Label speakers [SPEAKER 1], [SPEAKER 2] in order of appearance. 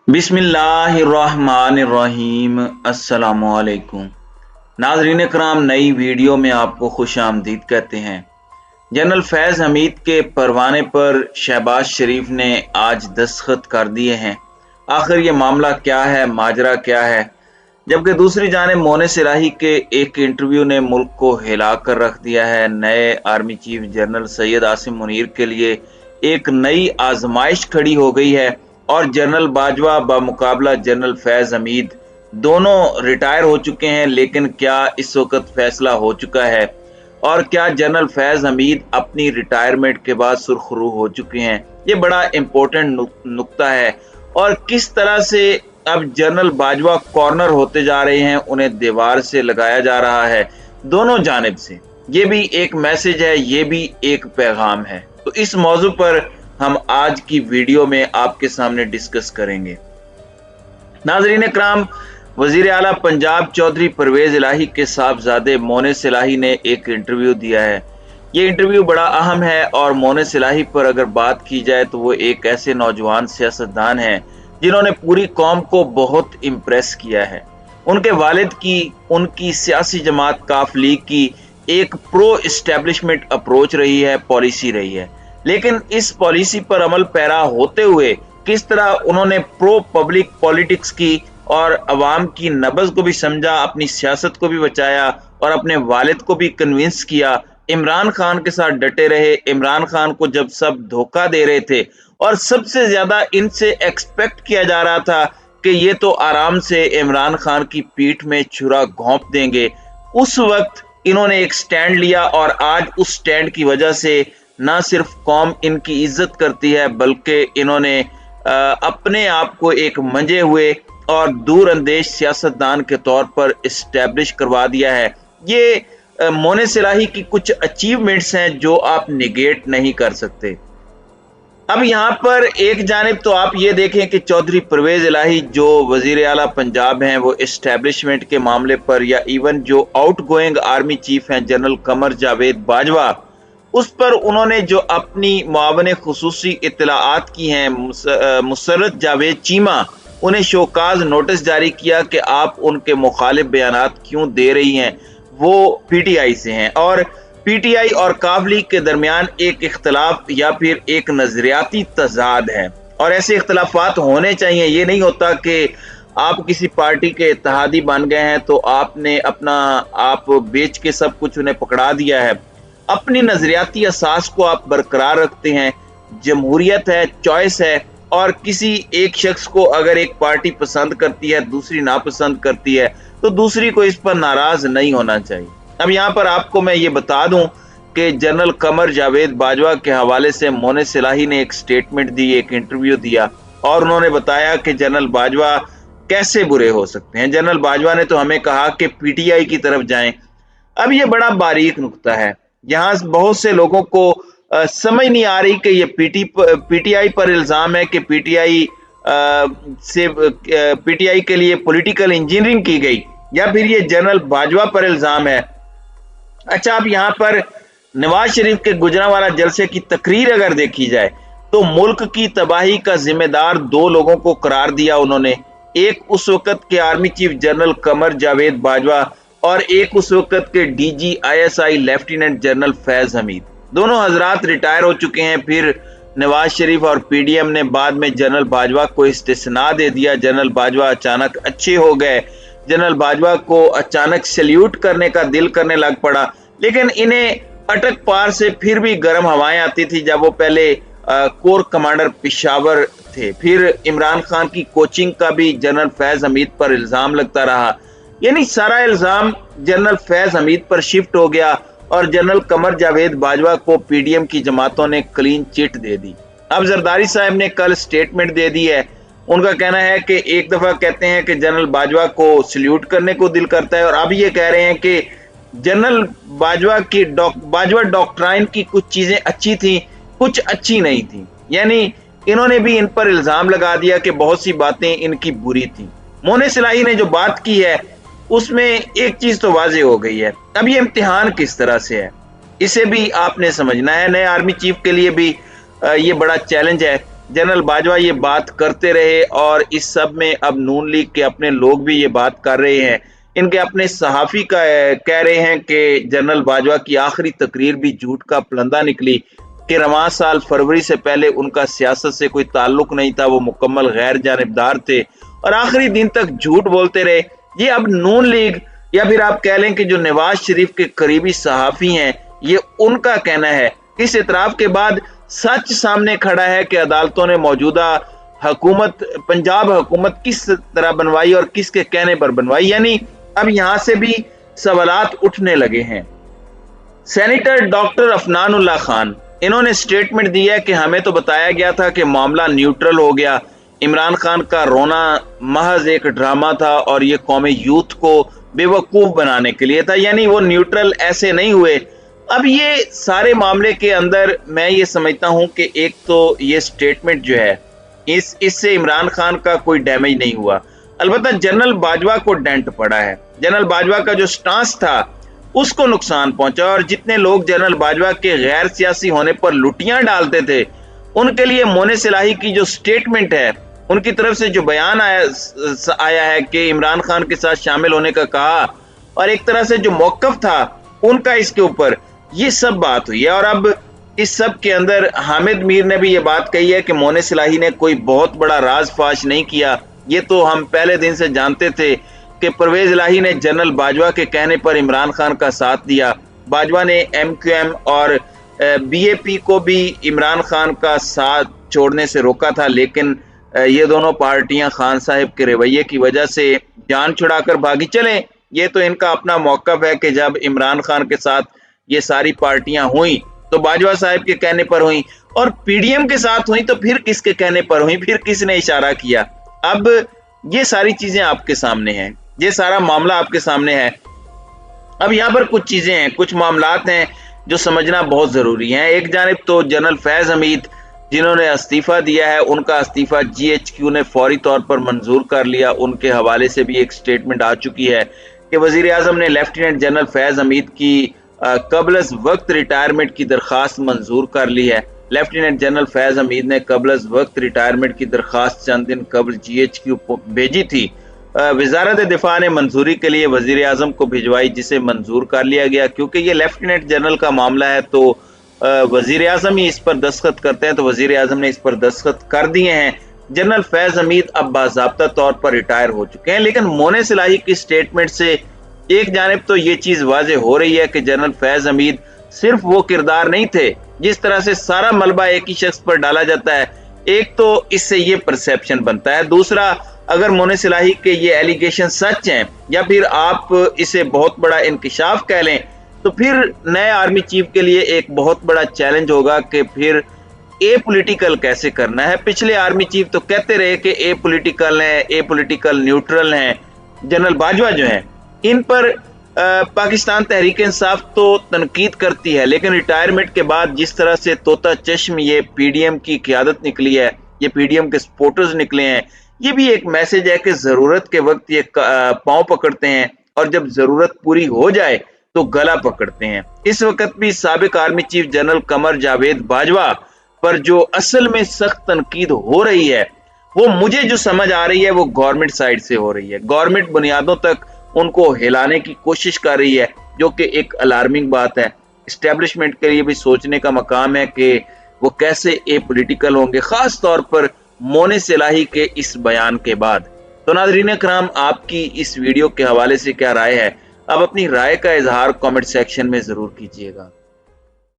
[SPEAKER 1] बिस्मिल्लाहिर्रहमानिर्रहीम। अस्सलामुअलैकुम नाज़रीन कराम, नई वीडियो में आपको खुश आमदीद कहते हैं। जनरल फैज़ हमीद के परवाने पर शहबाज शरीफ ने आज दस्तखत कर दिए हैं। आखिर ये मामला क्या है, माजरा क्या है? जबकि दूसरी जानिब मोने सिराही के एक इंटरव्यू ने मुल्क को हिला कर रख दिया है। नए army chief general Syed Asim Munir के लिए एक नई आजमाइश खड़ी हो गई है और जनरल बाजवा बमुकाबला जनरल फैज हमीद दोनों रिटायर हो चुके हैं। लेकिन क्या इस वक्त फैसला हो चुका है और क्या जनरल फैज हमीद अपनी रिटायरमेंट के बाद सुरखरू हो चुके हैं? ये बड़ा इंपॉर्टेंट नुक्ता है। और किस तरह से अब जनरल बाजवा कॉर्नर होते जा रहे हैं, उन्हें दीवार से लगाया जा रहा है दोनों जानिब से। ये भी एक मैसेज है, ये भी एक पैगाम है। तो इस मौजू पर हम आज की वीडियो में आपके सामने डिस्कस करेंगे। नाज़रीन कराम, वज़ीर आला पंजाब चौधरी परवेज इलाही के साहबजादे मोनिस इलाही ने एक इंटरव्यू दिया है। ये इंटरव्यू बड़ा अहम है और मोनिस इलाही पर अगर बात की जाए तो वो एक ऐसे नौजवान सियासतदान हैं जिन्होंने पूरी कौम को बहुत इम्प्रेस किया है। उनके वालिद की, उनकी सियासी जमात काफ लीग की एक प्रो इस्टेब्लिशमेंट अप्रोच रही है, पॉलिसी रही है। लेकिन इस पॉलिसी पर अमल पैरा होते हुए किस तरह उन्होंने प्रो पब्लिक पॉलिटिक्स की और अवाम की नब्ज़ को भी समझा, अपनी सियासत को भी बचाया और अपने वालिद को भी कन्विंस किया। इमरान खान के साथ डटे रहे। इमरान खान को जब सब धोखा दे रहे थे और सबसे ज्यादा इनसे एक्सपेक्ट किया जा रहा था कि ये तो आराम से इमरान खान की पीठ में छुरा घोंप देंगे, उस वक्त इन्होंने एक स्टैंड लिया और आज उस स्टैंड की वजह से ना सिर्फ कौम इनकी इज्जत करती है बल्कि इन्होंने अपने आप को एक मंजे हुए और दूर अंदेश सियासतदान के तौर पर इस्टेब्लिश करवा दिया है। ये मोनिस इलाही की कुछ अचीवमेंट्स हैं जो आप निगेट नहीं कर सकते। अब यहाँ पर एक जानिब तो आप ये देखें कि चौधरी परवेज इलाही जो वजीर आला पंजाब हैं, वो इस्टेब्लिशमेंट के मामले पर या इवन जो आउट गोइंग आर्मी चीफ हैं जनरल कमर जावेद बाजवा, उस पर उन्होंने जो अपनी मुआवन खुसूसी इत्तलाआत की हैं, मुसर्रत जावेद चीमा, उन्हें शोकाज नोटिस जारी किया कि आप उनके मुखालिफ बयानात क्यों दे रही हैं। वो पीटीआई से हैं और पीटीआई और काफ लीग के दरमियान एक इख्तलाफ या फिर एक नजरियाती तजाद है और ऐसे इख्तलाफात होने चाहिए। ये नहीं होता कि आप किसी पार्टी के इत्तेहादी बन गए हैं तो आपने अपना आप बेच के सब कुछ उन्हें पकड़ा दिया है। अपनी नजरियाती असास को आप बरकरार रखते हैं। जमहूरियत है, चॉइस है और किसी एक शख्स को अगर एक पार्टी पसंद करती है, दूसरी नापसंद करती है, तो दूसरी को इस पर नाराज नहीं होना चाहिए। अब यहाँ पर आपको मैं ये बता दूं कि जनरल कमर जावेद बाजवा के हवाले से मोनिस इलाही ने एक स्टेटमेंट दी, एक इंटरव्यू दिया और उन्होंने बताया कि जनरल बाजवा कैसे बुरे हो सकते हैं। जनरल बाजवा ने तो हमें कहा कि पीटीआई की तरफ जाएं। अब ये बड़ा बारीक नुक्ता है, यहाँ बहुत से लोगों को समझ नहीं आ रही कि ये पीटीआई पर इल्जाम है कि पीटीआई के लिए पॉलिटिकल इंजीनियरिंग की गई या फिर ये जनरल बाजवा पर इल्जाम है। अच्छा, अब यहाँ पर नवाज शरीफ के गुजरांवाला जलसे की तकरीर अगर देखी जाए तो मुल्क की तबाही का जिम्मेदार दो लोगों को करार दिया उन्होंने। एक उस वक्त के army chief general Qamar Javed Bajwa और एक उस वक्त के DG ISI lieutenant general Faiz Hamid. दोनों हजरात रिटायर हो चुके हैं। फिर नवाज शरीफ और पीडीएम ने बाद में जनरल बाजवा को इस्तिस्ना दे दिया। जनरल बाजवा अचानक अच्छे हो गए, जनरल बाजवा को अचानक सैल्यूट करने का दिल करने लग पड़ा। लेकिन इन्हें अटक पार से फिर भी गर्म हवाएं आती थी जब वो पहले कोर कमांडर पेशावर थे। फिर इमरान खान की कोचिंग का भी जनरल फैज हमीद पर इल्जाम लगता रहा। यानी सारा इल्जाम जनरल फैज हमीद पर शिफ्ट हो गया और जनरल कमर जावेद बाजवा को पीडीएम की जमातों ने क्लीन चिट दे दी। अब जरदारी साहब ने कल स्टेटमेंट दे दी है। उनका कहना है कि एक दफा कहते हैं कि जनरल बाजवा को सल्यूट करने को दिल करता है और अब ये कह रहे हैं कि जनरल बाजवा डॉक्ट्राइन की कुछ चीजें अच्छी थी, कुछ अच्छी नहीं थी। यानी इन्होंने भी इन पर इल्जाम लगा दिया कि बहुत सी बातें इनकी बुरी थी। मोनिस इलाही ने जो बात की है उसमें एक चीज तो वाजे हो गई है। अब ये इम्तिहान किस तरह से है, इसे भी आपने समझना है। नए आर्मी चीफ के लिए भी ये बड़ा चैलेंज है जनरल बाजवा ये बात करते रहे और इस सब में अब नून लीग के अपने लोग भी ये बात कर रहे हैं। इनके अपने सहाफ़ी का कह रहे हैं कि जनरल बाजवा की आखिरी तकरीर भी झूठ का पलंदा निकली कि रवां साल फरवरी से पहले उनका सियासत से कोई ताल्लुक नहीं था, वो मुकम्मल गैर जानिबदार थे और आखिरी दिन तक झूठ बोलते रहे। ये अब नून लीग या फिर आप कह लें कि जो नवाज शरीफ के करीबी सहाफ़ी हैं, ये उनका कहना है। इस इतराफ के बाद सच सामने खड़ा है कि अदालतों ने मौजूदा हुकूमत, पंजाब हुकूमत किस तरह बनवाई और किसके कहने पर बनवाई, यानी अब यहां से भी सवालात उठने लगे हैं। सेनेटर डॉक्टर अफनानुल्लाह खान, इन्होंने स्टेटमेंट दी है कि हमें तो बताया गया था कि मामला न्यूट्रल हो गया, इमरान खान का रोना महज एक ड्रामा था और ये कौमी यूथ को बेवकूफ बनाने के लिए था, यानी वो न्यूट्रल ऐसे नहीं हुए। अब ये सारे मामले के अंदर मैं ये समझता हूं कि एक तो ये स्टेटमेंट जो है इससे इमरान खान का कोई डैमेज नहीं हुआ, अलबत्ता जनरल बाजवा को डेंट पड़ा है। जनरल बाजवा का जो स्टांस था उसको नुकसान पहुंचा और जितने लोग जनरल बाजवा के गैर सियासी होने पर लुटियां डालते थे उनके लिए मोने सिलाही की जो स्टेटमेंट है, उनकी तरफ से जो बयान आया है कि इमरान खान के साथ शामिल होने का कहा और एक तरह से जो मौकफ था उनका इसके ऊपर, ये सब बात हुई है। और अब इस सब के अंदर हामिद मीर ने भी ये बात कही है कि मोने सिलाही ने कोई बहुत बड़ा राज फाश नहीं किया। ये तो हम पहले दिन से जानते थे कि परवेज इलाही ने जनरल बाजवा के कहने पर इमरान खान का साथ दिया। बाजवा ने MQM और BAP को भी इमरान खान का साथ छोड़ने से रोका था, लेकिन ये दोनों पार्टियां खान साहब के रवैये की वजह से जान छुड़ाकर भागी। चलें, ये तो इनका अपना मौकफ है कि जब इमरान खान के साथ ये सारी पार्टियां हुई तो बाजवा साहब के कहने पर हुई और PDM के साथ हुई तो फिर किसके कहने पर हुई, फिर किसने इशारा किया। अब ये सारी चीजें आपके सामने हैं, ये सारा मामला आपके सामने है। अब यहाँ पर कुछ चीजें हैं, कुछ मामलात हैं जो समझना बहुत जरूरी है। एक जानिब तो जनरल फैज हमीद जिन्होंने इस्तीफा दिया है, उनका इस्तीफा GHQ ने फौरी तौर पर मंजूर कर लिया। उनके हवाले से भी एक स्टेटमेंट आ चुकी है कि वजीर आजम ने लेफ्टिनेंट जनरल फैज हमीद की कबलस वक्त रिटायरमेंट की दरख्वास्त मंजूर कर ली है। लेफ्टिनेंट जनरल फैज हमीद ने कबलस वक्त रिटायरमेंट की दरख्वास्त चंद दिन कबल GHQ को भेजी थी। वजारत दिफा ने मंजूरी के लिए वजीर आजम को भिजवाई, जिसे मंजूर कर लिया गया। क्योंकि ये लेफ्टिनेंट जनरल का मामला है तो वजीर आजम ही इस पर दस्तखत करते हैं, तो वजीर आजम ने इस पर दस्तखत कर दिए हैं। जनरल फैज हमीद अब बाज़ाब्ता तौर पर रिटायर हो चुके हैं। लेकिन मोने सिलाही की स्टेटमेंट से एक जानिब तो ये चीज वाज़ेह हो रही है कि जनरल फैज हमीद सिर्फ वो किरदार नहीं थे जिस तरह से सारा मलबा एक ही शख्स पर डाला जाता है। एक तो इससे ये परसेप्शन बनता है, दूसरा अगर मोने सिलाही के ये एलिगेशन सच हैं या फिर आप इसे बहुत बड़ा इंकिशाफ कह लें, तो फिर नए आर्मी चीफ के लिए एक बहुत बड़ा चैलेंज होगा कि फिर ए पॉलिटिकल कैसे करना है। पिछले आर्मी चीफ तो कहते रहे कि ए पॉलिटिकल हैं, ए पॉलिटिकल न्यूट्रल हैं। जनरल बाजवा जो हैं, इन पर पाकिस्तान तहरीक इंसाफ तो तनकीद करती है, लेकिन रिटायरमेंट के बाद जिस तरह से तोता चश्म ये PDM की क़यादत निकली है, ये PDM के सपोर्टर्स निकले हैं, ये भी एक मैसेज है कि जरूरत के वक्त ये पांव पकड़ते हैं और जब जरूरत पूरी हो जाए तो गला पकड़ते हैं। इस वक्त भी साबिक army chief general Qamar Javed Bajwa पर जो असल में सख्त तनकीद हो रही है, वो मुझे जो समझ आ रही है वो गवर्नमेंट साइड से हो रही है। गवर्नमेंट बुनियादों तक उनको हिलाने की कोशिश कर रही है, जो कि एक अलार्मिंग बात है। एस्टेब्लिशमेंट के लिए भी सोचने का मकाम है कि वो कैसे ए पॉलिटिकल होंगे, खास तौर पर मोने सिलाही के इस बयान के बाद। तो नाज़रीन इकराम, आपकी इस वीडियो के हवाले से क्या राय है? आप अपनी राय का इजहार कमेंट सेक्शन में जरूर कीजिएगा।